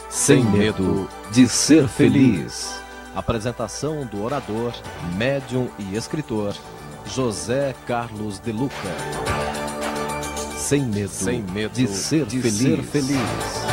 Sem medo de ser feliz. Apresentação do orador, médium e escritor José Carlos de Luca. Sem medo de ser feliz.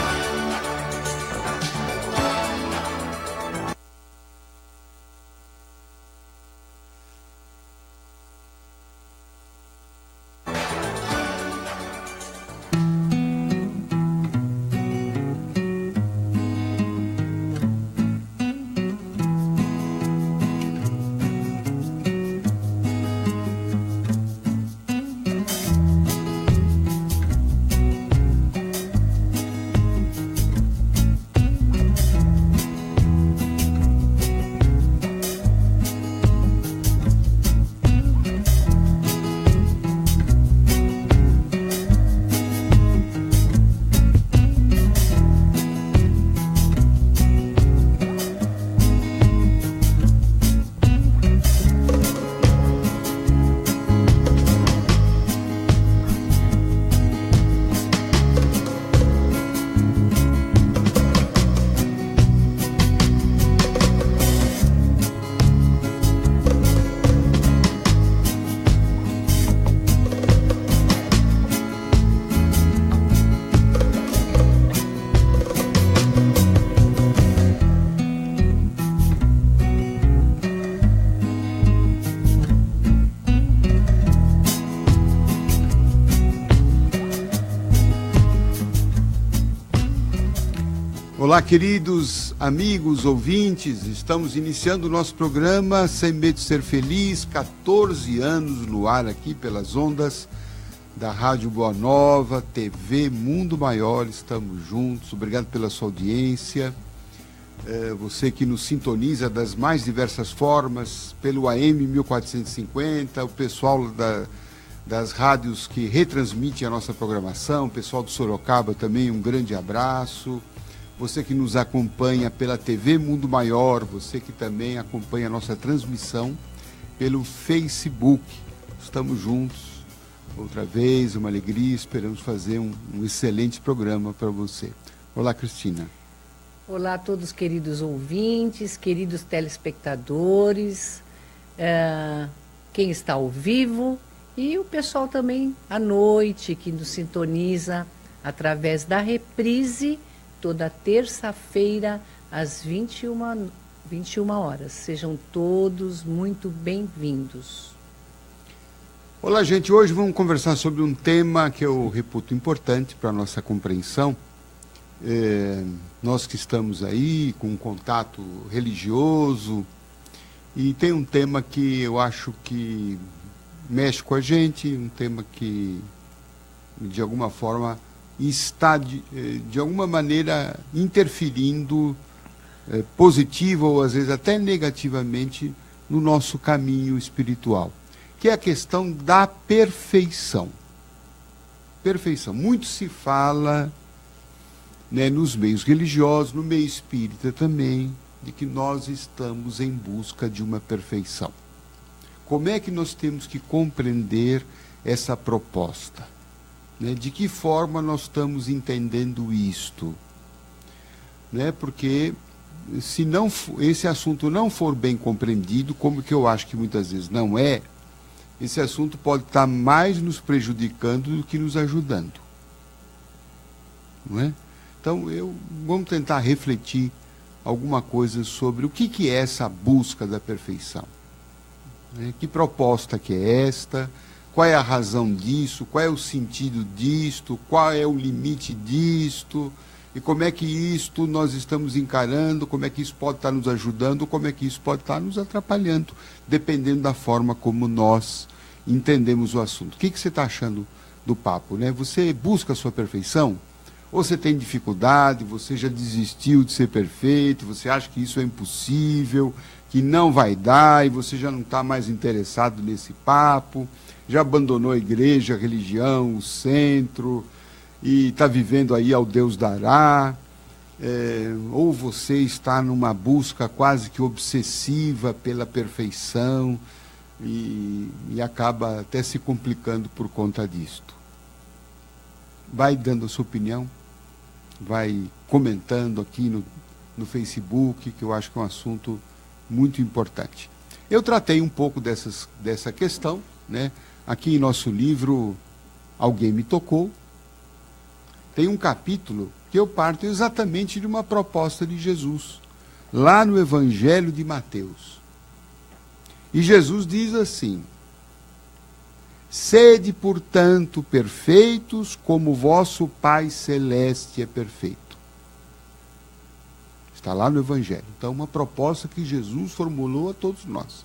Olá, queridos amigos, ouvintes, estamos iniciando o nosso programa Sem Medo de Ser Feliz, 14 anos no ar aqui pelas ondas da Rádio Boa Nova, TV Mundo Maior, estamos juntos, obrigado pela sua audiência, você que nos sintoniza das mais diversas formas, pelo AM 1450, o pessoal das rádios que retransmitem a nossa programação, o pessoal do Sorocaba também, um grande abraço. Você que nos acompanha pela TV Mundo Maior, você que também acompanha a nossa transmissão pelo Facebook. Estamos juntos, outra vez, uma alegria, esperamos fazer um excelente programa para você. Olá, Cristina. Olá a todos, queridos ouvintes, queridos telespectadores, quem está ao vivo e o pessoal também à noite que nos sintoniza através da reprise toda terça-feira, às 21 horas. Sejam todos muito bem-vindos. Olá, gente. Hoje vamos conversar sobre um tema que eu reputo importante para a nossa compreensão. Nós que estamos aí com um contato religioso, e tem um tema que eu acho que mexe com a gente, um tema que, de alguma forma, está de alguma maneira interferindo positiva ou às vezes até negativamente no nosso caminho espiritual, que é a questão da perfeição. Perfeição. Muito se fala, né, nos meios religiosos, no meio espírita também, de que nós estamos em busca de uma perfeição. Como é que nós temos que compreender essa proposta? De que forma nós estamos entendendo isto? Porque se não esse assunto não for bem compreendido, como que eu acho que muitas vezes não é, esse assunto pode estar mais nos prejudicando do que nos ajudando. Não é? Então, vamos tentar refletir alguma coisa sobre o que é essa busca da perfeição. Que proposta que é esta? Qual é a razão disso? Qual é o sentido disto? Qual é o limite disto? E como é que isto nós estamos encarando? Como é que isso pode estar nos ajudando? Como é que isso pode estar nos atrapalhando? Dependendo da forma como nós entendemos o assunto. O que você está achando do papo? Você busca a sua perfeição? Ou você tem dificuldade? Você já desistiu de ser perfeito? Você acha que isso é impossível? Que não vai dar? E você já não está mais interessado nesse papo? Já abandonou a igreja, a religião, o centro, e está vivendo aí ao Deus dará, ou você está numa busca quase que obsessiva pela perfeição e acaba até se complicando por conta disto. Vai dando a sua opinião, vai comentando aqui no Facebook, que eu acho que é um assunto muito importante. Eu tratei um pouco dessa questão, né? Aqui em nosso livro, Alguém Me Tocou, tem um capítulo que eu parto exatamente de uma proposta de Jesus, lá no Evangelho de Mateus. E Jesus diz assim: sede, portanto, perfeitos, como vosso Pai Celeste é perfeito. Está lá no Evangelho. Então, uma proposta que Jesus formulou a todos nós.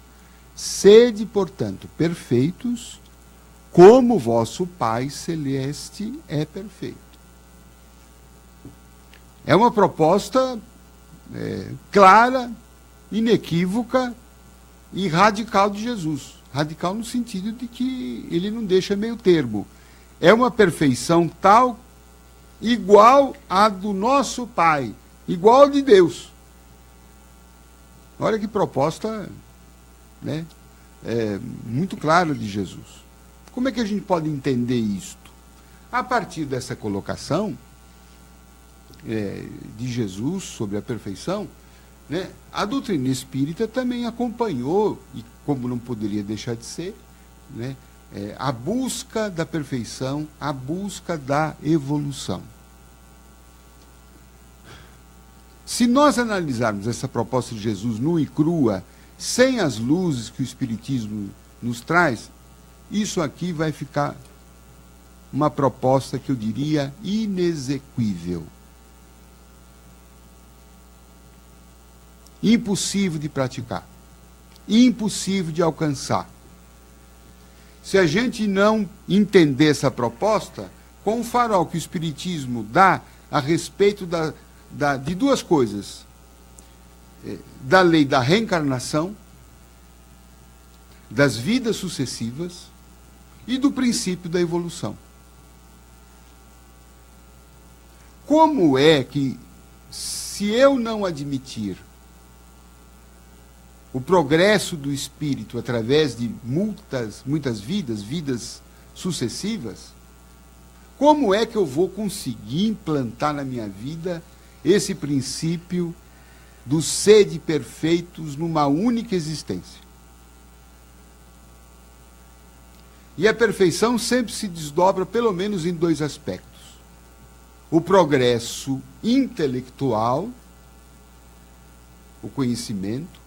Sede, portanto, perfeitos, como vosso Pai Celeste é perfeito. É uma proposta clara, inequívoca e radical de Jesus. Radical no sentido de que ele não deixa meio termo. É uma perfeição tal, igual à do nosso Pai, igual a de Deus. Olha que proposta, né, muito clara de Jesus. Como é que a gente pode entender isto? A partir dessa colocação de Jesus sobre a perfeição, né, a doutrina espírita também acompanhou, e como não poderia deixar de ser, né, a busca da perfeição, a busca da evolução. Se nós analisarmos essa proposta de Jesus nua e crua, sem as luzes que o Espiritismo nos traz, isso aqui vai ficar uma proposta que eu diria inexequível. Impossível de praticar. Impossível de alcançar. Se a gente não entender essa proposta, com o farol que o Espiritismo dá a respeito de duas coisas: da lei da reencarnação, das vidas sucessivas e do princípio da evolução. Como é que, se eu não admitir o progresso do espírito através de muitas vidas sucessivas, como é que eu vou conseguir implantar na minha vida esse princípio dos sede perfeitos numa única existência? E a perfeição sempre se desdobra pelo menos em dois aspectos: o progresso intelectual, o conhecimento,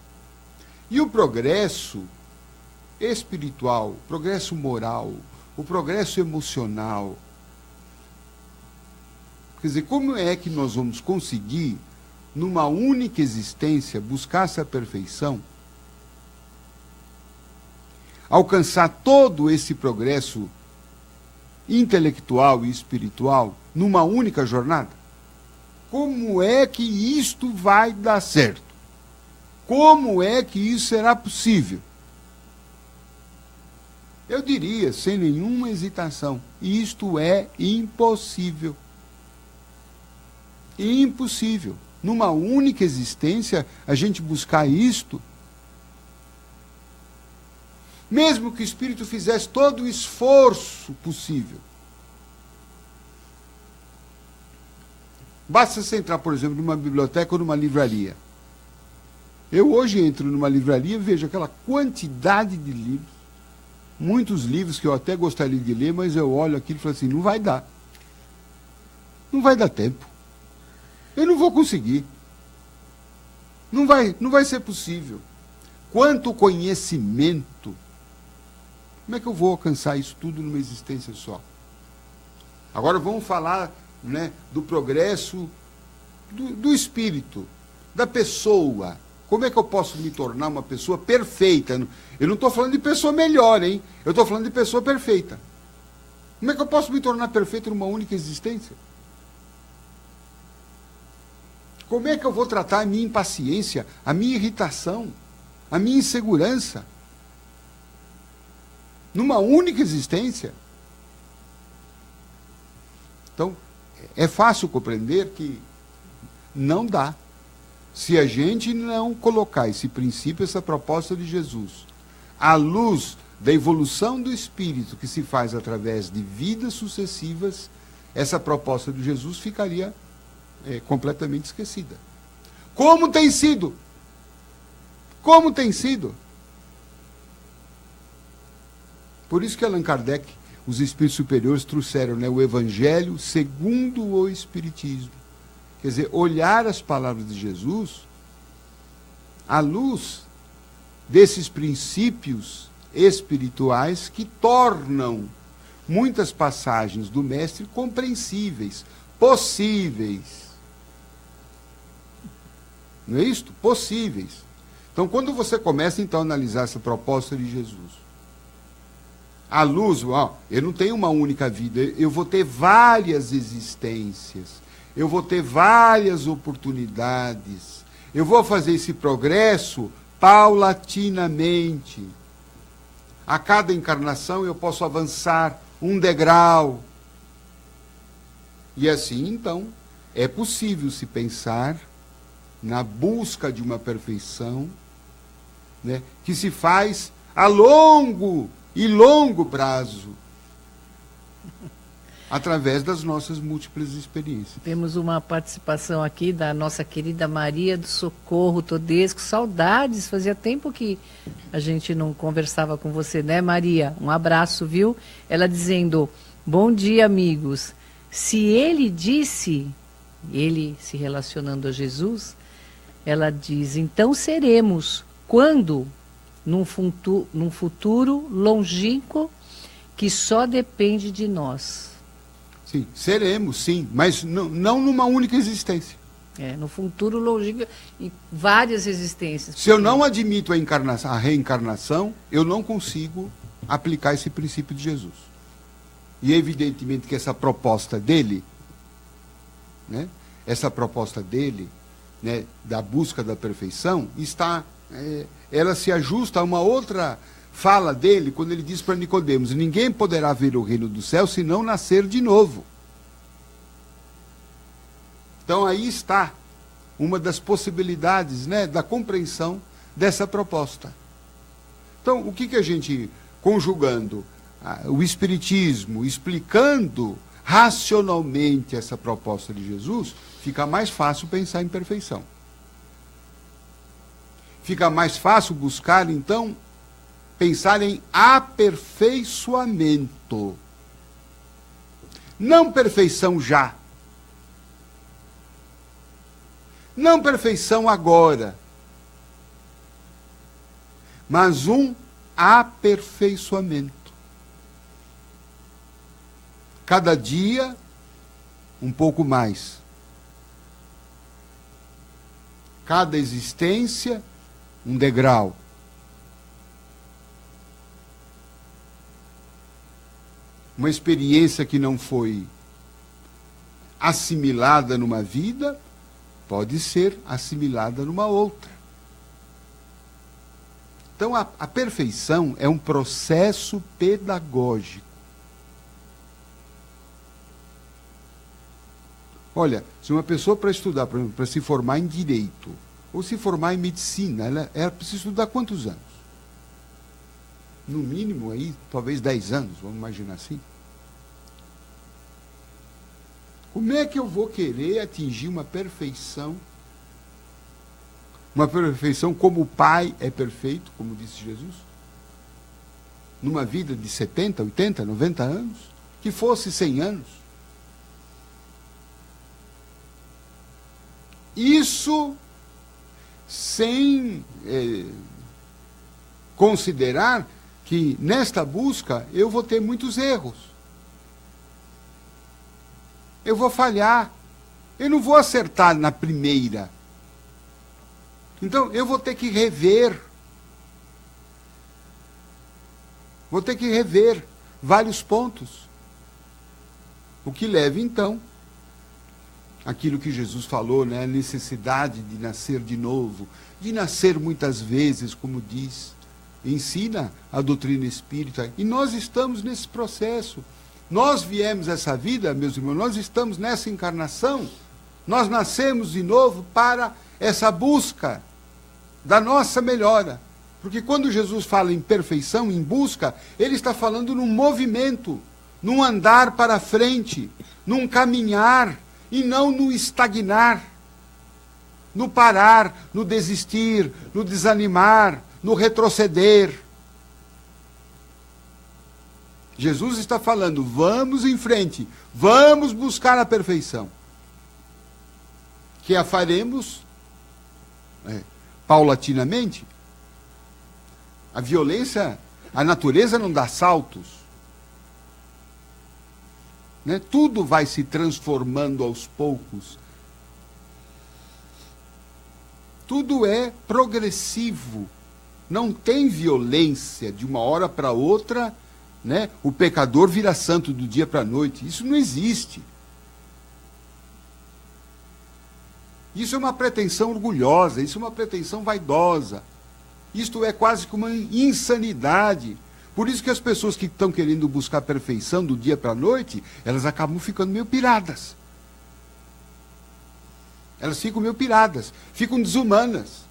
e o progresso espiritual, o progresso moral, o progresso emocional. Quer dizer, como é que nós vamos conseguir, numa única existência, buscar essa perfeição, alcançar todo esse progresso intelectual e espiritual numa única jornada? Como é que isto vai dar certo? Como é que isso será possível? Eu diria, sem nenhuma hesitação, isto é impossível. Impossível. Numa única existência, a gente buscar isto, mesmo que o espírito fizesse todo o esforço possível. Basta você entrar, por exemplo, numa biblioteca ou numa livraria. Eu hoje entro numa livraria e vejo aquela quantidade de livros, muitos livros que eu até gostaria de ler, mas eu olho aquilo e falo assim: não vai dar. Não vai dar tempo. Eu não vou conseguir. Não vai ser possível. Quanto conhecimento, como é que eu vou alcançar isso tudo numa existência só? Agora vamos falar, né, do progresso do espírito, da pessoa. Como é que eu posso me tornar uma pessoa perfeita? Eu não estou falando de pessoa melhor, hein? Eu estou falando de pessoa perfeita. Como é que eu posso me tornar perfeito numa única existência? Como é que eu vou tratar a minha impaciência, a minha irritação, a minha insegurança numa única existência? Então, é fácil compreender que não dá. Se a gente não colocar esse princípio, essa proposta de Jesus, à luz da evolução do espírito que se faz através de vidas sucessivas, essa proposta de Jesus ficaria completamente esquecida. Como tem sido? Como tem sido? Por isso que Allan Kardec, os espíritos superiores trouxeram, né, o Evangelho segundo o Espiritismo. Quer dizer, olhar as palavras de Jesus à luz desses princípios espirituais que tornam muitas passagens do Mestre compreensíveis, possíveis. Não é isto? Possíveis. Então, quando você começa, então, a analisar essa proposta de Jesus, à luz, eu não tenho uma única vida, eu vou ter várias existências, eu vou ter várias oportunidades, eu vou fazer esse progresso paulatinamente. A cada encarnação eu posso avançar um degrau. E assim, então, é possível se pensar na busca de uma perfeição, né, que se faz a longo prazo, através das nossas múltiplas experiências. Temos uma participação aqui da nossa querida Maria do Socorro Todesco. Saudades, fazia tempo que a gente não conversava com você, né, Maria? Um abraço, viu? Ela dizendo, bom dia, amigos. Se ele disse, ele se relacionando a Jesus, ela diz, então seremos, quando? Num futuro longínquo que só depende de nós. Sim, seremos, sim, mas não numa única existência. No futuro longínquo, em várias existências. Se eu não admito a reencarnação, eu não consigo aplicar esse princípio de Jesus. E evidentemente que essa proposta dele, né, da busca da perfeição, ela se ajusta a uma outra fala dele, quando ele diz para Nicodemos, ninguém poderá ver o reino do céu se não nascer de novo. Então aí está uma das possibilidades, né, da compreensão dessa proposta. Então, o que a gente, conjugando o Espiritismo, explicando racionalmente essa proposta de Jesus, fica mais fácil pensar em perfeição. Fica mais fácil buscar, então, pensar em aperfeiçoamento. Não perfeição já. Não perfeição agora. Mas um aperfeiçoamento. Cada dia, um pouco mais. Cada existência, um degrau. Uma experiência que não foi assimilada numa vida, pode ser assimilada numa outra. Então, a perfeição é um processo pedagógico. Olha, se uma pessoa para estudar, por exemplo, para se formar em direito, ou se formar em medicina, ela precisa estudar quantos anos? No mínimo, aí, talvez 10 anos, vamos imaginar assim. Como é que eu vou querer atingir uma perfeição? Uma perfeição como o Pai é perfeito, como disse Jesus? Numa vida de 70, 80, 90 anos? Que fosse 100 anos? Isso sem considerar que nesta busca eu vou ter muitos erros. Eu vou falhar. Eu não vou acertar na primeira. Então, eu vou ter que rever. Vou ter que rever vários pontos. O que leva, então, aquilo que Jesus falou, né? A necessidade de nascer de novo. De nascer muitas vezes, como ensina a doutrina espírita. E nós estamos nesse processo. Nós viemos essa vida, meus irmãos, nós estamos nessa encarnação, nós nascemos de novo para essa busca da nossa melhora. Porque quando Jesus fala em perfeição, em busca, ele está falando num movimento, num andar para frente, num caminhar e não no estagnar, no parar, no desistir, no desanimar, no retroceder. Jesus está falando, vamos em frente, vamos buscar a perfeição. Que a faremos paulatinamente. A violência, a natureza não dá saltos. Né? Tudo vai se transformando aos poucos. Tudo é progressivo. Não tem violência de uma hora para outra, né? O pecador vira santo do dia para a noite. Isso não existe. Isso é uma pretensão orgulhosa, isso é uma pretensão vaidosa. Isto é quase que uma insanidade. Por isso que as pessoas que estão querendo buscar a perfeição do dia para a noite, elas acabam ficando meio piradas. Elas ficam meio piradas, ficam desumanas,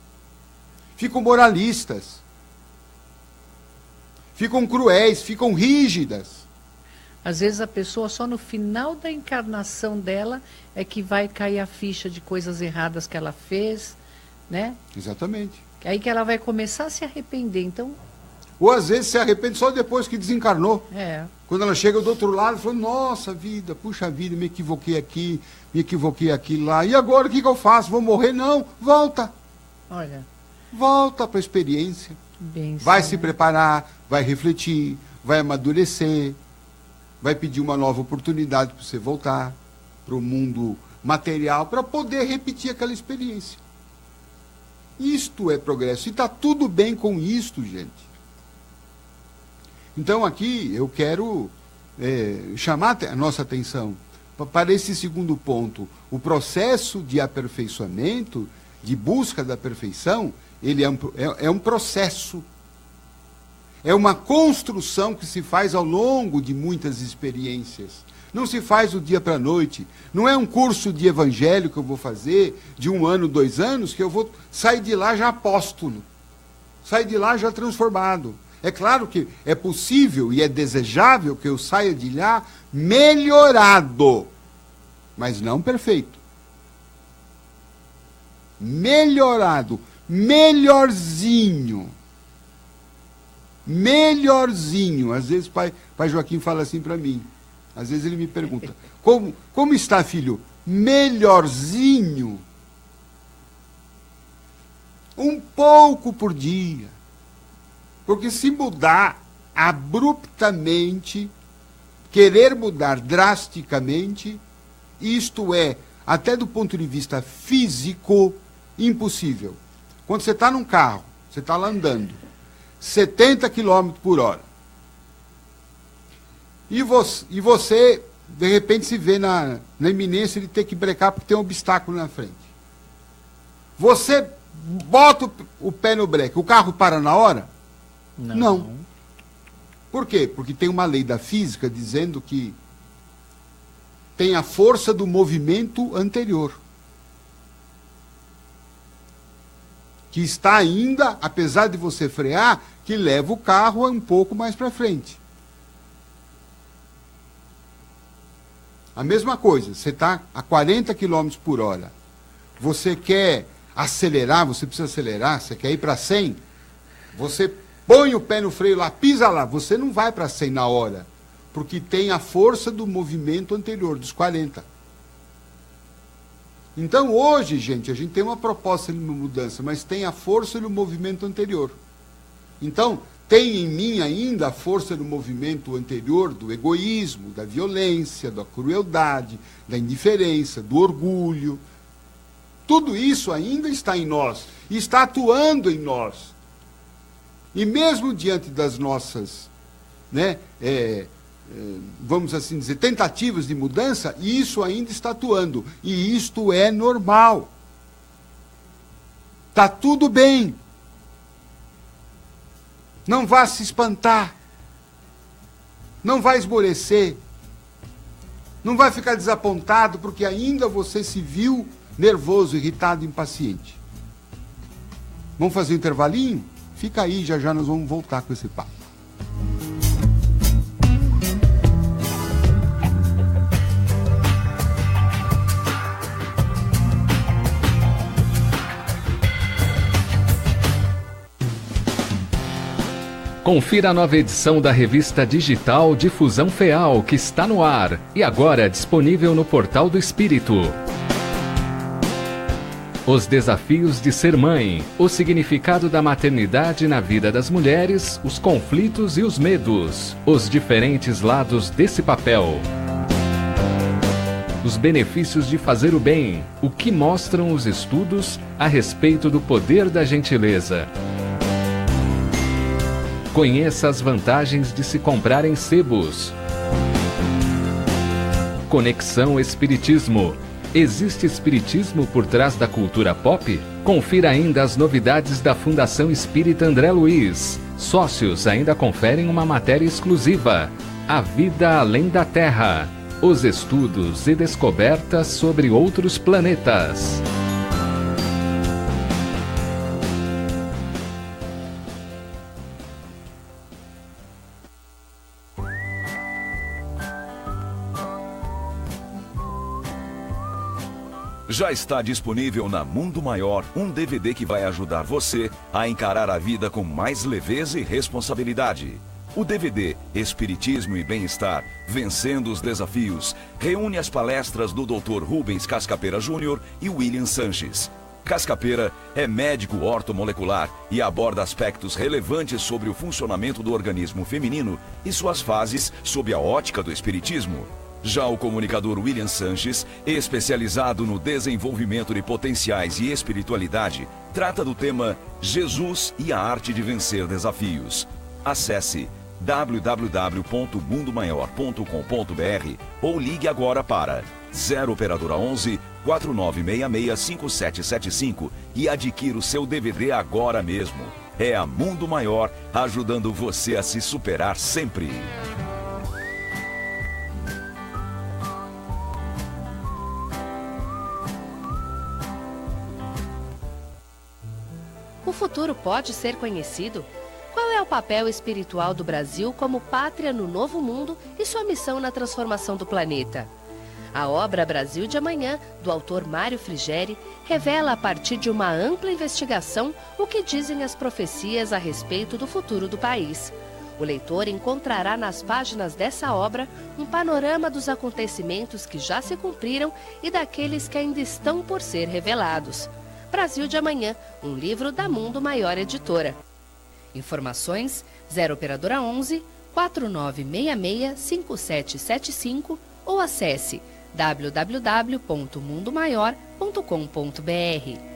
ficam moralistas, ficam cruéis, ficam rígidas. Às vezes a pessoa só no final da encarnação dela é que vai cair a ficha de coisas erradas que ela fez, né? Exatamente. Aí que ela vai começar a se arrepender, então... Ou às vezes se arrepende só depois que desencarnou. É. Quando ela chega do outro lado, fala, nossa vida, puxa vida, me equivoquei aqui, me equivoquei aqui lá. E agora o que eu faço? Vou morrer? Não, volta. Olha. Volta para a experiência. Vai se preparar, vai refletir, vai amadurecer, vai pedir uma nova oportunidade para você voltar para o mundo material, para poder repetir aquela experiência. Isto é progresso. E está tudo bem com isto, gente. Então aqui eu quero chamar a nossa atenção para esse segundo ponto. O processo de aperfeiçoamento, de busca da perfeição, ele é um processo. É uma construção que se faz ao longo de muitas experiências. Não se faz do dia para a noite. Não é um curso de evangelho que eu vou fazer de 1 ano, 2 anos, que eu vou sair de lá já apóstolo. Sair de lá já transformado. É claro que é possível e é desejável que eu saia de lá melhorado, mas não perfeito. Melhorado, melhorzinho. Melhorzinho. Às vezes pai Joaquim fala assim para mim. Às vezes ele me pergunta, como está, filho? Melhorzinho. Um pouco por dia. Porque se mudar abruptamente, querer mudar drasticamente, isto é, até do ponto de vista físico, impossível. Quando você está num carro, você está lá andando, 70 km por hora, e você, de repente, se vê na iminência de ter que brecar porque tem um obstáculo na frente. Você bota o pé no breque, o carro para na hora? Não. Por quê? Porque tem uma lei da física dizendo que tem a força do movimento anterior. Que está ainda, apesar de você frear, que leva o carro um pouco mais para frente. A mesma coisa, você está a 40 km por hora. Você quer acelerar, você precisa acelerar, você quer ir para 100, você põe o pé no freio lá, pisa lá, você não vai para 100 na hora, porque tem a força do movimento anterior, dos 40. Então hoje, gente, a gente tem uma proposta de mudança, mas tem a força do movimento anterior. Então, tem em mim ainda a força do movimento anterior, do egoísmo, da violência, da crueldade, da indiferença, do orgulho. Tudo isso ainda está em nós, e está atuando em nós. E mesmo diante das nossas, vamos assim dizer, tentativas de mudança, isso ainda está atuando. E isto é normal. Está tudo bem. Não vá se espantar. Não vai esmorecer. Não vai ficar desapontado porque ainda você se viu nervoso, irritado, impaciente. Vamos fazer um intervalinho? Fica aí, já já nós vamos voltar com esse papo. Confira a nova edição da revista digital Difusão FEAL, que está no ar e agora disponível no Portal do Espírito. Os desafios de ser mãe, o significado da maternidade na vida das mulheres, os conflitos e os medos, os diferentes lados desse papel. Os benefícios de fazer o bem, o que mostram os estudos a respeito do poder da gentileza. Conheça as vantagens de se comprar em sebos. Conexão Espiritismo. Existe espiritismo por trás da cultura pop? Confira ainda as novidades da Fundação Espírita André Luiz. Sócios ainda conferem uma matéria exclusiva. A vida além da Terra. Os estudos e descobertas sobre outros planetas. Já está disponível na Mundo Maior um DVD que vai ajudar você a encarar a vida com mais leveza e responsabilidade. O DVD Espiritismo e Bem-Estar, Vencendo os Desafios, reúne as palestras do Dr. Rubens Cascapera Júnior e William Sanches. Cascapera é médico ortomolecular e aborda aspectos relevantes sobre o funcionamento do organismo feminino e suas fases sob a ótica do espiritismo. Já o comunicador William Sanches, especializado no desenvolvimento de potenciais e espiritualidade, trata do tema Jesus e a Arte de Vencer Desafios. Acesse www.mundomaior.com.br ou ligue agora para 0 operadora 11 4966 5775 e adquira o seu DVD agora mesmo. É a Mundo Maior ajudando você a se superar sempre. O futuro pode ser conhecido? Qual é o papel espiritual do Brasil como pátria no novo mundo e sua missão na transformação do planeta? A obra Brasil de Amanhã, do autor Mário Frigeri, revela a partir de uma ampla investigação o que dizem as profecias a respeito do futuro do país. O leitor encontrará nas páginas dessa obra um panorama dos acontecimentos que já se cumpriram e daqueles que ainda estão por ser revelados. Brasil de Amanhã, um livro da Mundo Maior Editora. Informações 0 operadora 11 4966 5775 ou acesse www.mundomaior.com.br.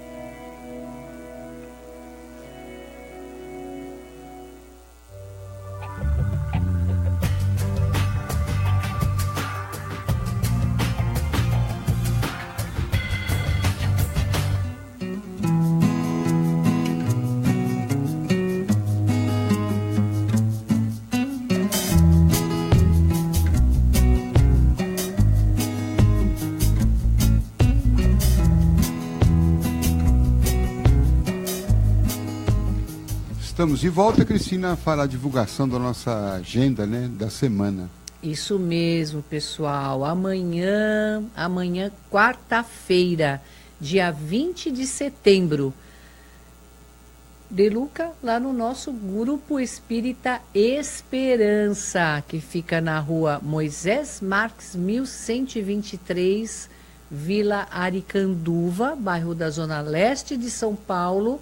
Estamos de volta, Cristina, para a divulgação da nossa agenda, né, da semana. Isso mesmo, pessoal. Amanhã, quarta-feira, dia 20 de setembro, De Luca, lá no nosso Grupo Espírita Esperança, que fica na rua Moisés Marques, 1123, Vila Aricanduva, bairro da Zona Leste de São Paulo.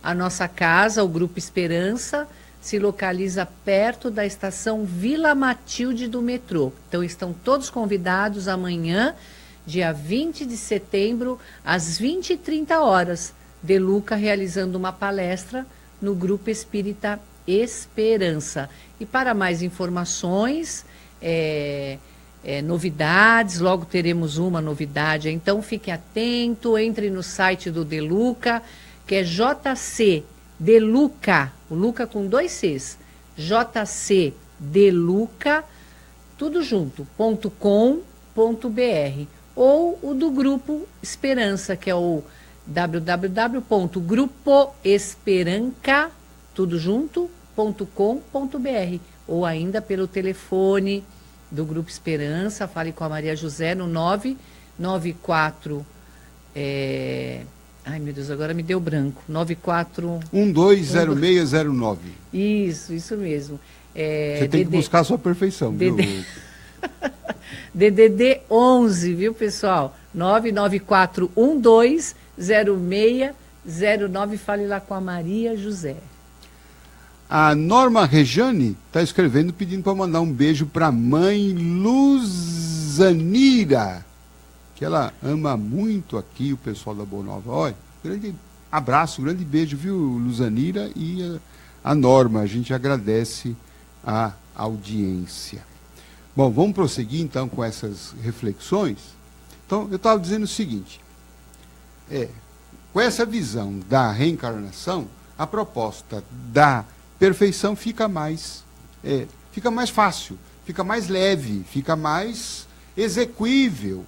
A nossa casa, o Grupo Esperança, se localiza perto da estação Vila Matilde do metrô. Então estão todos convidados amanhã, dia 20 de setembro, às 20h30, De Luca realizando uma palestra no Grupo Espírita Esperança. E para mais informações, novidades, logo teremos uma novidade, então fique atento, entre no site do De Luca, que é JC Deluca, o Luca com 2 Cs, JC Deluca, tudo junto, .com.br, ou o do Grupo Esperança, que é o www.grupoesperanca, tudo junto, .com.br, ou ainda pelo telefone do Grupo Esperança, fale com a Maria José no 994... Ai, meu Deus, agora me deu branco. 94... 120609. Isso mesmo. Você tem que buscar a sua perfeição, viu? DDD 11, viu, pessoal? 994120609. Fale lá com a Maria José. A Norma Rejane está escrevendo pedindo para mandar um beijo para a mãe Luzanira, que ela ama muito aqui o pessoal da Boa Nova. Olha, grande abraço, grande beijo, viu, Luzanira e a Norma. A gente agradece a audiência. Bom, vamos prosseguir então com essas reflexões. Então, eu estava dizendo o seguinte, com essa visão da reencarnação, a proposta da perfeição fica mais fácil, fica mais leve, fica mais execuível,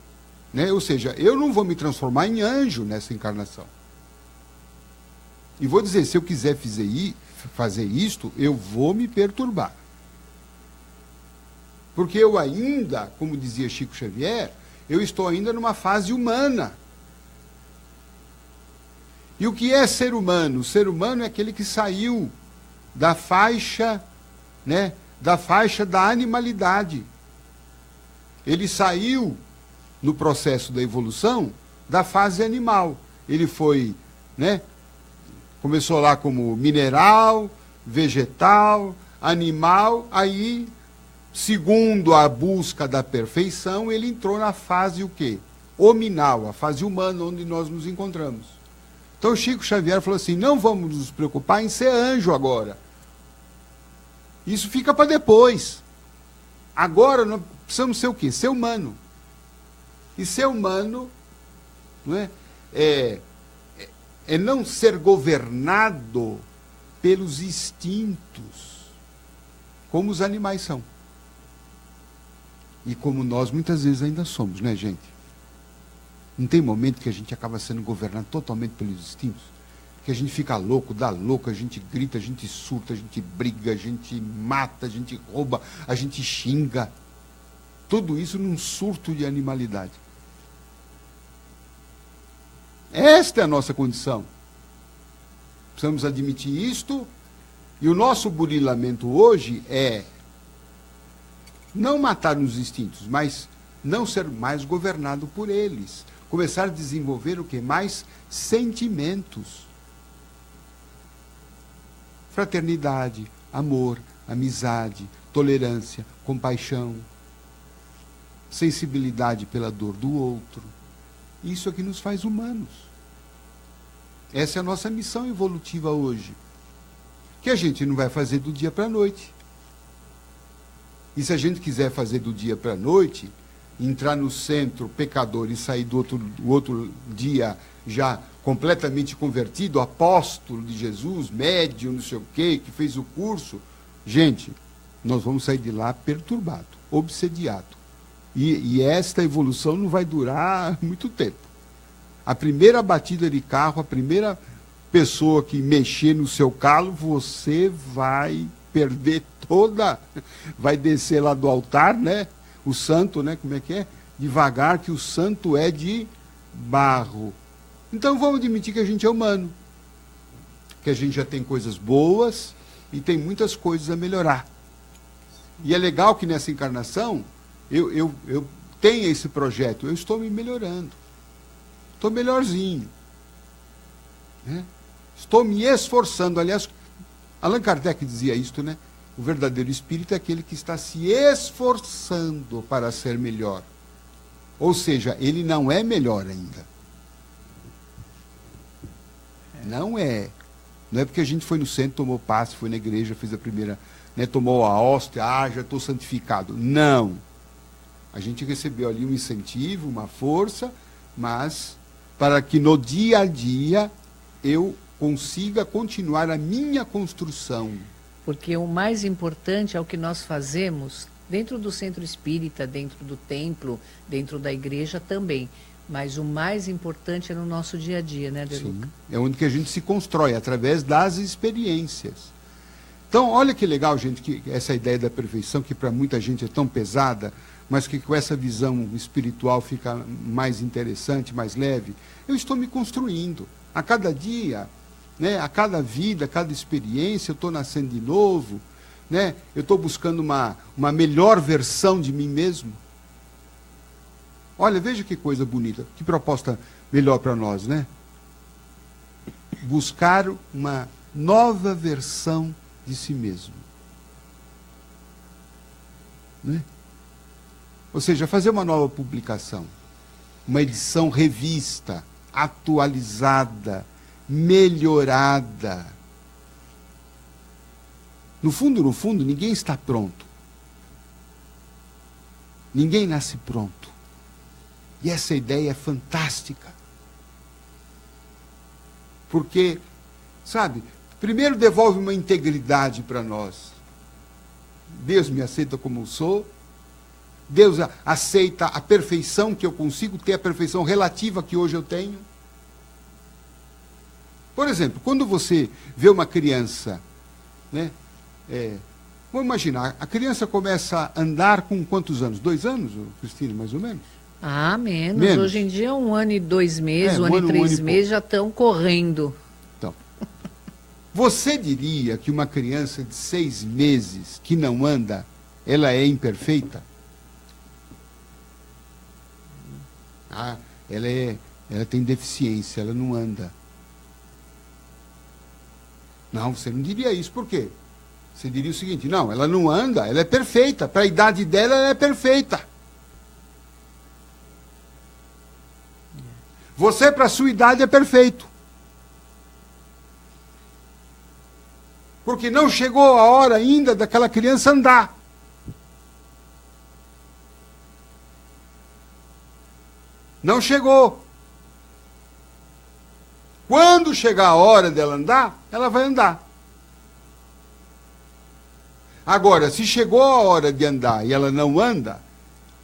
né? Ou seja, eu não vou me transformar em anjo nessa encarnação. E vou dizer, se eu quiser fazer isto, eu vou me perturbar. Porque eu ainda, como dizia Chico Xavier, eu estou ainda numa fase humana. E o que é ser humano? O ser humano é aquele que saiu da faixa, né, da animalidade. Ele saiu, no processo da evolução, da fase animal. Ele foi, né, começou lá como mineral, vegetal, animal, aí, segundo a busca da perfeição, ele entrou na fase o quê? Hominal, a fase humana, onde nós nos encontramos. Então Chico Xavier falou assim, não vamos nos preocupar em ser anjo agora. Isso fica para depois. Agora nós precisamos ser o quê? Ser humano. E ser humano, não é não ser governado pelos instintos, como os animais são. E como nós muitas vezes ainda somos, né, gente? Não tem momento que a gente acaba sendo governado totalmente pelos instintos? Que a gente fica louco, dá louco, a gente grita, a gente surta, a gente briga, a gente mata, a gente rouba, a gente xinga. Tudo isso num surto de animalidade. Esta é a nossa condição. Precisamos admitir isto, e o nosso burilamento hoje é não matar os instintos, mas não ser mais governado por eles. Começar a desenvolver o que? Mais sentimentos. Fraternidade, amor, amizade, tolerância, compaixão, sensibilidade pela dor do outro. Isso é que nos faz humanos. Essa é a nossa missão evolutiva hoje. Que a gente não vai fazer do dia para a noite. E se a gente quiser fazer do dia para a noite, entrar no centro pecador e sair do outro dia já completamente convertido, apóstolo de Jesus, médium, não sei o quê, que fez o curso, gente, nós vamos sair de lá perturbado, obsediado. E esta evolução não vai durar muito tempo. A primeira batida de carro, a primeira pessoa que mexer no seu calo, você vai perder toda, vai descer lá do altar, né? O santo, né? Como é que é? Devagar, que o santo é de barro. Então vamos admitir que a gente é humano, que a gente já tem coisas boas e tem muitas coisas a melhorar. E é legal que nessa encarnação eu tenha esse projeto, eu estou me melhorando, estou melhorzinho, né? Estou me esforçando. Aliás, Allan Kardec dizia isto, né? O verdadeiro espírito é aquele que está se esforçando para ser melhor. Ou seja, ele não é melhor ainda. Não é. Não é porque a gente foi no centro, tomou passe, foi na igreja, fez a primeira, né, tomou a hóstia, já estou santificado. Não. A gente recebeu ali um incentivo, uma força, mas para que no dia a dia eu consiga continuar a minha construção. Porque o mais importante é o que nós fazemos dentro do centro espírita, dentro do templo, dentro da igreja também. Mas o mais importante é no nosso dia a dia, né, De Luca? É onde que a gente se constrói, através das experiências. Então, olha que legal, gente, que essa ideia da perfeição, que para muita gente é tão pesada, mas que com essa visão espiritual fica mais interessante, mais leve. Eu estou me construindo. A cada dia, né? A cada vida, a cada experiência, eu estou nascendo de novo, né? Eu estou buscando uma melhor versão de mim mesmo. Olha, veja que coisa bonita, que proposta melhor para nós, né? Buscar uma nova versão de si mesmo. Né? Ou seja, fazer uma nova publicação, uma edição revista, atualizada, melhorada. No fundo, ninguém está pronto. Ninguém nasce pronto. E essa ideia é fantástica. Porque, sabe, primeiro devolve uma integridade para nós. Deus me aceita como eu sou. Deus aceita a perfeição que eu consigo ter, a perfeição relativa que hoje eu tenho. Por exemplo, quando você vê uma criança, né, vamos imaginar, a criança começa a andar com quantos anos? 2 anos, Cristina, mais ou menos? Ah, menos. Hoje em dia, 1 ano e 2 meses, 1 ano e 3 meses já estão correndo. Então, você diria que uma criança de 6 meses que não anda, ela é imperfeita? Ah, ela tem deficiência, ela não anda. Não, você não diria isso. Por quê? Você diria o seguinte: não, ela não anda, ela é perfeita. Para a idade dela, ela é perfeita. Você, para a sua idade, é perfeito. Porque não chegou a hora ainda daquela criança andar. Não chegou. Quando chegar a hora dela andar, ela vai andar. Agora, se chegou a hora de andar e ela não anda,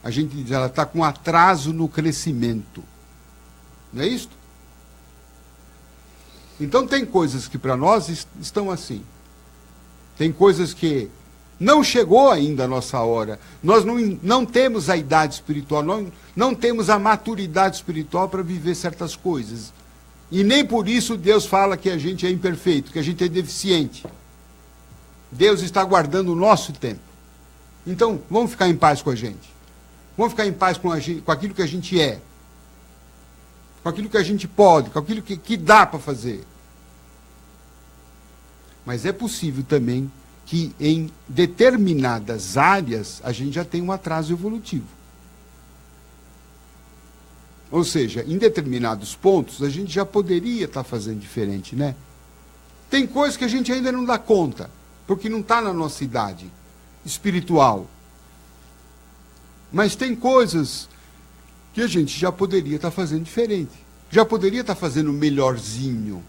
a gente diz, ela está com atraso no crescimento. Não é isso? Então tem coisas que para nós estão assim. Tem coisas que não chegou ainda a nossa hora. Nós não temos a idade espiritual, não temos a maturidade espiritual para viver certas coisas. E nem por isso Deus fala que a gente é imperfeito, que a gente é deficiente. Deus está aguardando o nosso tempo. Então, vamos ficar em paz com a gente. Vamos ficar em paz com aquilo que a gente é. Com aquilo que a gente pode, com aquilo que dá para fazer. Mas é possível também que em determinadas áreas a gente já tem um atraso evolutivo. Ou seja, em determinados pontos a gente já poderia estar fazendo diferente, né? Tem coisas que a gente ainda não dá conta, porque não está na nossa idade espiritual. Mas tem coisas que a gente já poderia estar fazendo diferente. Já poderia estar fazendo melhorzinho.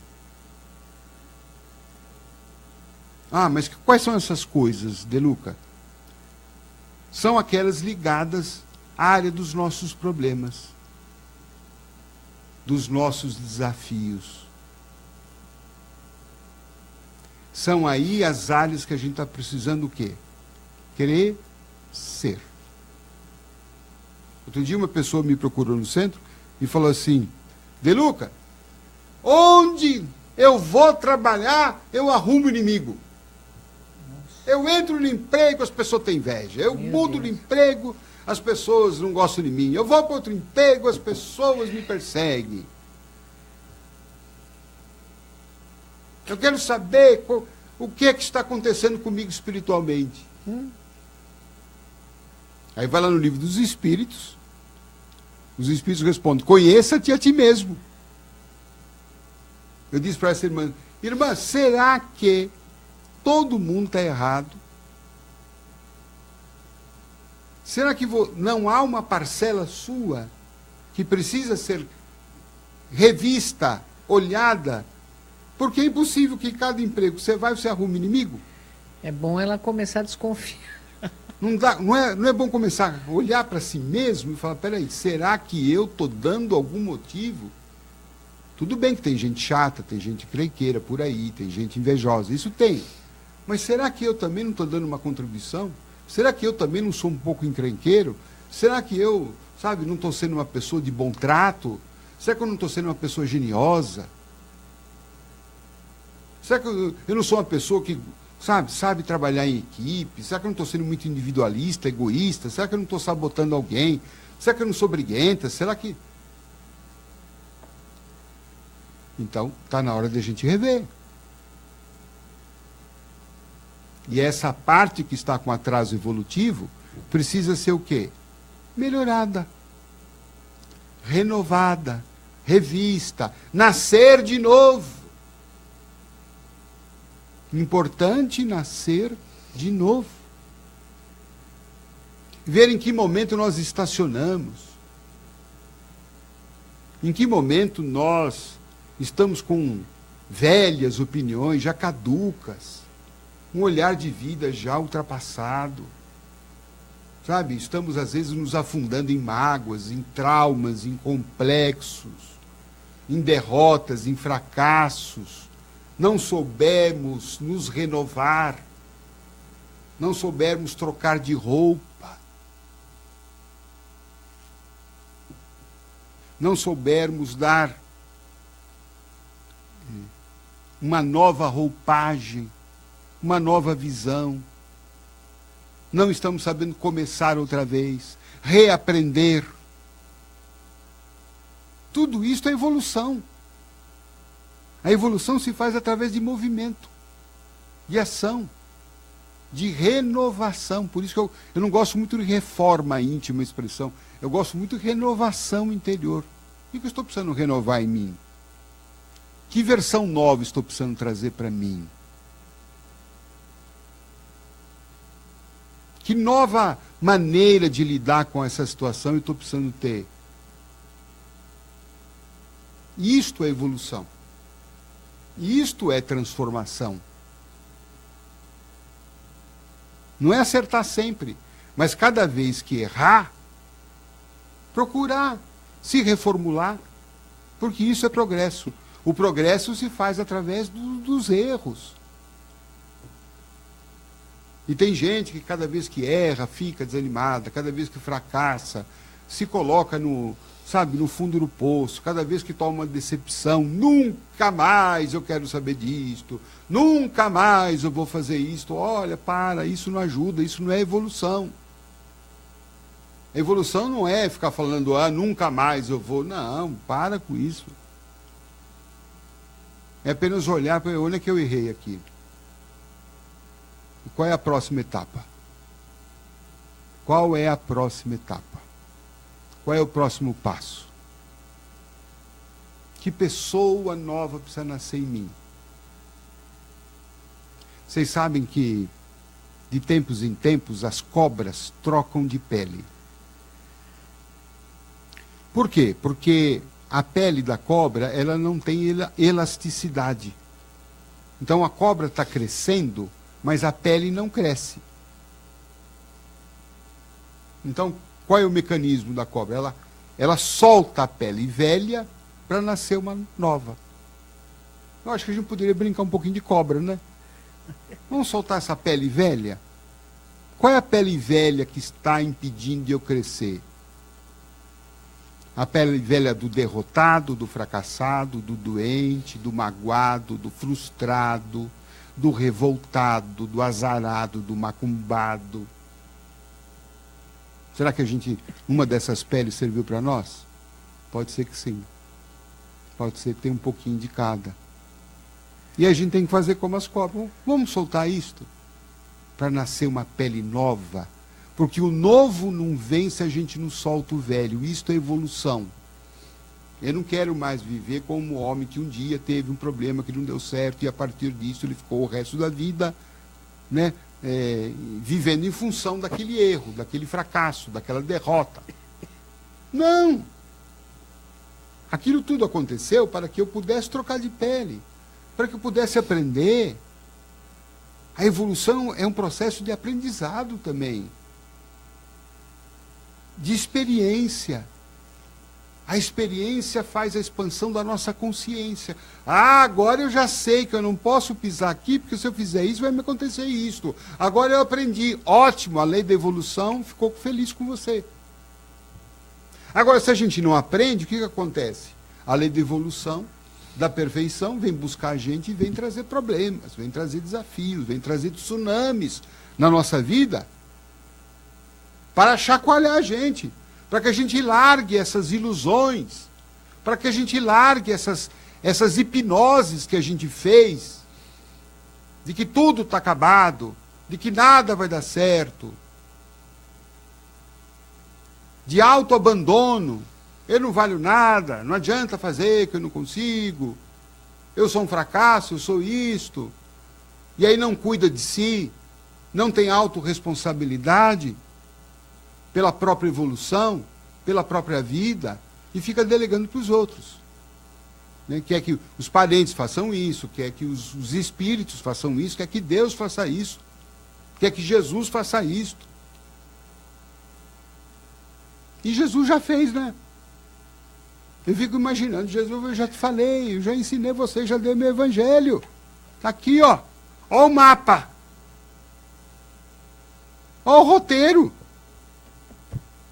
Ah, mas quais são essas coisas, De Luca? São aquelas ligadas à área dos nossos problemas, dos nossos desafios. São aí as áreas que a gente está precisando o quê? Crescer. Outro dia uma pessoa me procurou no centro e falou assim: De Luca, onde eu vou trabalhar, eu arrumo inimigo. Eu entro no emprego, as pessoas têm inveja. Eu mudo de emprego, as pessoas não gostam de mim. Eu vou para outro emprego, as pessoas me perseguem. Eu quero saber o que é que está acontecendo comigo espiritualmente. Aí vai lá no livro dos Espíritos. Os Espíritos respondem: conheça-te a ti mesmo. Eu disse para essa irmã: irmã, será que todo mundo está errado? Será que não há uma parcela sua que precisa ser revista, olhada? Porque é impossível que cada emprego você vai, você arrume inimigo. É bom ela começar a desconfiar. Não é bom começar a olhar para si mesmo e falar: peraí, será que eu estou dando algum motivo? Tudo bem que tem gente chata, tem gente creiqueira por aí, tem gente invejosa, isso tem. Mas será que eu também não estou dando uma contribuição? Será que eu também não sou um pouco encrenqueiro? Será que eu, não estou sendo uma pessoa de bom trato? Será que eu não estou sendo uma pessoa geniosa? Será que eu não sou uma pessoa que sabe trabalhar em equipe? Será que eu não estou sendo muito individualista, egoísta? Será que eu não estou sabotando alguém? Será que eu não sou briguenta? Será que... Então, está na hora de a gente rever. E essa parte que está com atraso evolutivo precisa ser o quê? Melhorada, renovada, revista, nascer de novo. Importante nascer de novo. Ver em que momento nós estacionamos. Em que momento nós estamos com velhas opiniões, já caducas. Um olhar de vida já ultrapassado. Sabe, estamos às vezes nos afundando em mágoas, em traumas, em complexos, em derrotas, em fracassos. Não soubermos nos renovar, não soubermos trocar de roupa, não soubermos dar uma nova roupagem, uma nova visão. Não estamos sabendo começar outra vez, reaprender. Tudo isso é evolução. A evolução se faz através de movimento, de ação, de renovação. Por isso que eu não gosto muito de reforma íntima, expressão. Eu gosto muito de renovação interior. O que eu estou precisando renovar em mim? Que versão nova estou precisando trazer para mim? Que nova maneira de lidar com essa situação eu estou precisando ter? Isto é evolução. Isto é transformação. Não é acertar sempre, mas cada vez que errar, procurar se reformular, porque isso é progresso. O progresso se faz através dos erros. E tem gente que cada vez que erra, fica desanimada, cada vez que fracassa, se coloca no fundo do poço, cada vez que toma uma decepção, nunca mais eu quero saber disto, nunca mais eu vou fazer isto. Olha, isso não ajuda, isso não é evolução. A evolução não é ficar falando, nunca mais eu vou. Não, para com isso. É apenas olhar para onde é que eu errei aqui. E qual é a próxima etapa? Qual é a próxima etapa? Qual é o próximo passo? Que pessoa nova precisa nascer em mim? Vocês sabem que, de tempos em tempos, as cobras trocam de pele. Por quê? Porque a pele da cobra, ela não tem elasticidade. Então a cobra está crescendo, mas a pele não cresce. Então, qual é o mecanismo da cobra? Ela solta a pele velha para nascer uma nova. Eu acho que a gente poderia brincar um pouquinho de cobra, né? Vamos soltar essa pele velha? Qual é a pele velha que está impedindo de eu crescer? A pele velha do derrotado, do fracassado, do doente, do magoado, do frustrado, do revoltado, do azarado, do macumbado. Será que uma dessas peles serviu para nós? Pode ser que sim. Pode ser que tenha um pouquinho de cada. E a gente tem que fazer como as cobras. Vamos soltar isto para nascer uma pele nova. Porque o novo não vem se a gente não solta o velho. Isto é evolução. Eu não quero mais viver como um homem que um dia teve um problema que não deu certo e a partir disso ele ficou o resto da vida, né, vivendo em função daquele erro, daquele fracasso, daquela derrota. Não! Aquilo tudo aconteceu para que eu pudesse trocar de pele, para que eu pudesse aprender. A evolução é um processo de aprendizado também, de experiência. A experiência faz a expansão da nossa consciência. Agora eu já sei que eu não posso pisar aqui, porque se eu fizer isso vai me acontecer isto. Agora eu aprendi. Ótimo, a lei da evolução ficou feliz com você. Agora, se a gente não aprende, o que acontece? A lei da evolução da perfeição vem buscar a gente e vem trazer problemas, vem trazer desafios, vem trazer tsunamis na nossa vida para chacoalhar a gente, para que a gente largue essas ilusões, para que a gente largue essas hipnoses que a gente fez, de que tudo está acabado, de que nada vai dar certo, de autoabandono. Eu não valho nada, não adianta fazer que eu não consigo, eu sou um fracasso, eu sou isto. E aí não cuida de si, não tem autorresponsabilidade pela própria evolução, pela própria vida, e fica delegando para os outros. Né? Quer que os parentes façam isso, quer que os espíritos façam isso, quer que Deus faça isso, quer que Jesus faça isto. E Jesus já fez, né? Eu fico imaginando, Jesus, eu já te falei, eu já ensinei você, já dei meu evangelho. Está aqui, ó. Ó o mapa. Ó o roteiro.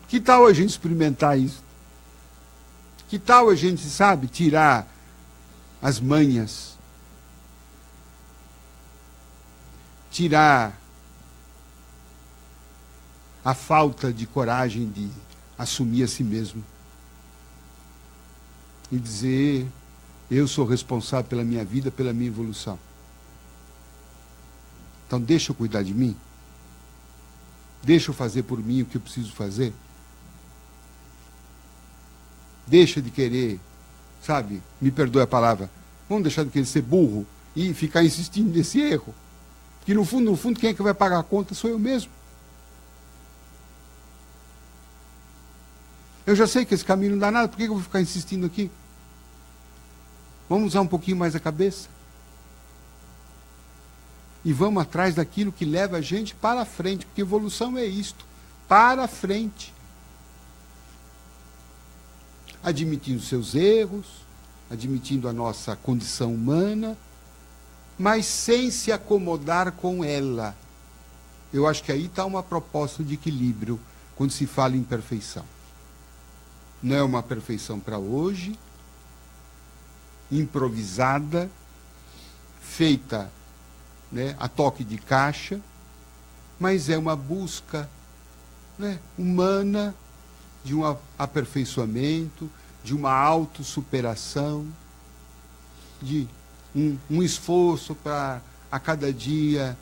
Que tal a gente experimentar isso? Que tal a gente, sabe, tirar as manhas? Tirar a falta de coragem de assumir a si mesmo. E dizer, eu sou responsável pela minha vida, pela minha evolução. Então deixa eu cuidar de mim. Deixa eu fazer por mim o que eu preciso fazer. Deixa de querer, sabe, me perdoe a palavra, vamos deixar de querer ser burro e ficar insistindo nesse erro. Porque no fundo, quem é que vai pagar a conta sou eu mesmo. Eu já sei que esse caminho não dá nada, por que eu vou ficar insistindo aqui? Vamos usar um pouquinho mais a cabeça. E vamos atrás daquilo que leva a gente para frente, porque evolução é isto, para frente. Admitindo seus erros, admitindo a nossa condição humana, mas sem se acomodar com ela. Eu acho que aí está uma proposta de equilíbrio, quando se fala em perfeição. Não é uma perfeição para hoje, improvisada, feita, né, a toque de caixa, mas é uma busca, né, humana de um aperfeiçoamento, de uma autossuperação, de um esforço para, a cada dia,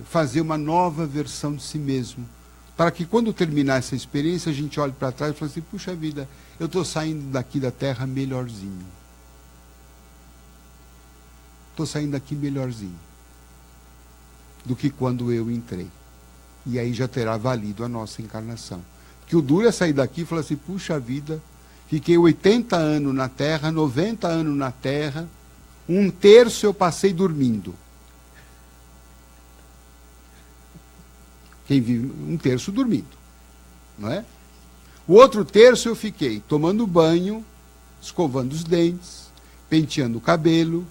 fazer uma nova versão de si mesmo. Para que quando terminar essa experiência, a gente olhe para trás e fale assim, puxa vida, eu estou saindo daqui da Terra melhorzinho. Estou saindo daqui melhorzinho do que quando eu entrei. E aí já terá valido a nossa encarnação. Porque o duro é sair daqui e falar assim, puxa vida, fiquei 80 anos na Terra, 90 anos na Terra, 1/3 eu passei dormindo. Quem vive 1/3 dormindo, não é? O outro 1/3 eu fiquei tomando banho, escovando os dentes, penteando o cabelo,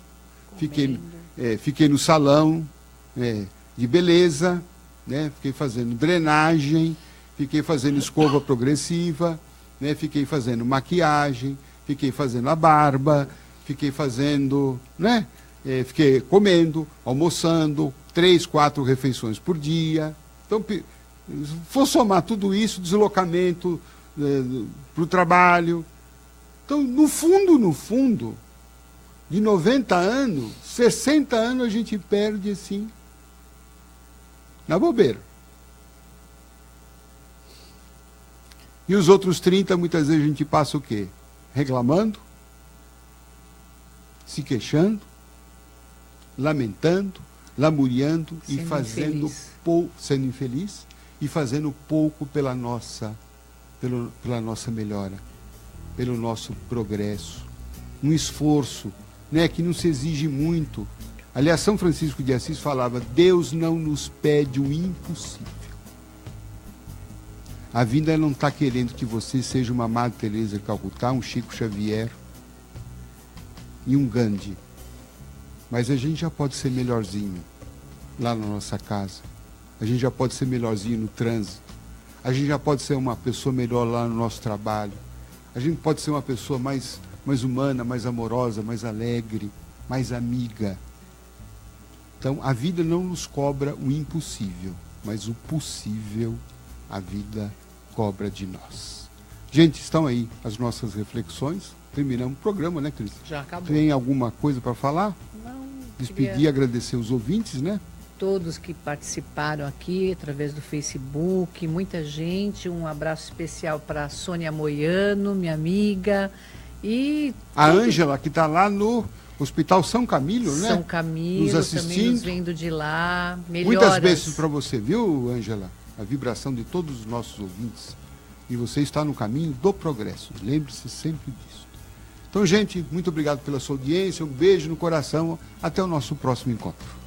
fiquei no salão de beleza, né? Fiquei fazendo drenagem, fiquei fazendo escova progressiva, né? Fiquei fazendo maquiagem, fiquei fazendo a barba, fiquei fazendo, né? Fiquei comendo, almoçando, 3, 4 refeições por dia. Então, se for somar tudo isso, deslocamento para o trabalho. Então, no fundo, de 90 anos, 60 anos a gente perde assim, na bobeira. E os outros 30, muitas vezes a gente passa o quê? Reclamando, se queixando, lamentando, lamuriando e fazendo pouco, sendo infeliz e fazendo pouco pela nossa melhora, pelo nosso progresso. Um esforço, né, que não se exige muito. Aliás, São Francisco de Assis falava, Deus não nos pede o impossível. A vida não está querendo que você seja uma Madre Teresa de Calcutá, um Chico Xavier e um Gandhi. Mas a gente já pode ser melhorzinho lá na nossa casa. A gente já pode ser melhorzinho no trânsito. A gente já pode ser uma pessoa melhor lá no nosso trabalho. A gente pode ser uma pessoa mais mais humana, mais amorosa, mais alegre, mais amiga. Então, a vida não nos cobra o impossível, mas o possível a vida cobra de nós. Gente, estão aí as nossas reflexões. Terminamos o programa, né, Cris? Já acabou. Tem alguma coisa para falar? Não. Despedir, agradecer os ouvintes, né? Todos que participaram aqui através do Facebook, muita gente. Um abraço especial para a Sônia Moiano, minha amiga. E a Ângela, que está lá no Hospital São Camilo, né? São Camilo, nos assistindo. também nos vendo de lá. Muitas bênçãos para você, viu, Ângela? A vibração de todos os nossos ouvintes. E você está no caminho do progresso. Lembre-se sempre disso. Então, gente, muito obrigado pela sua audiência. Um beijo no coração. Até o nosso próximo encontro.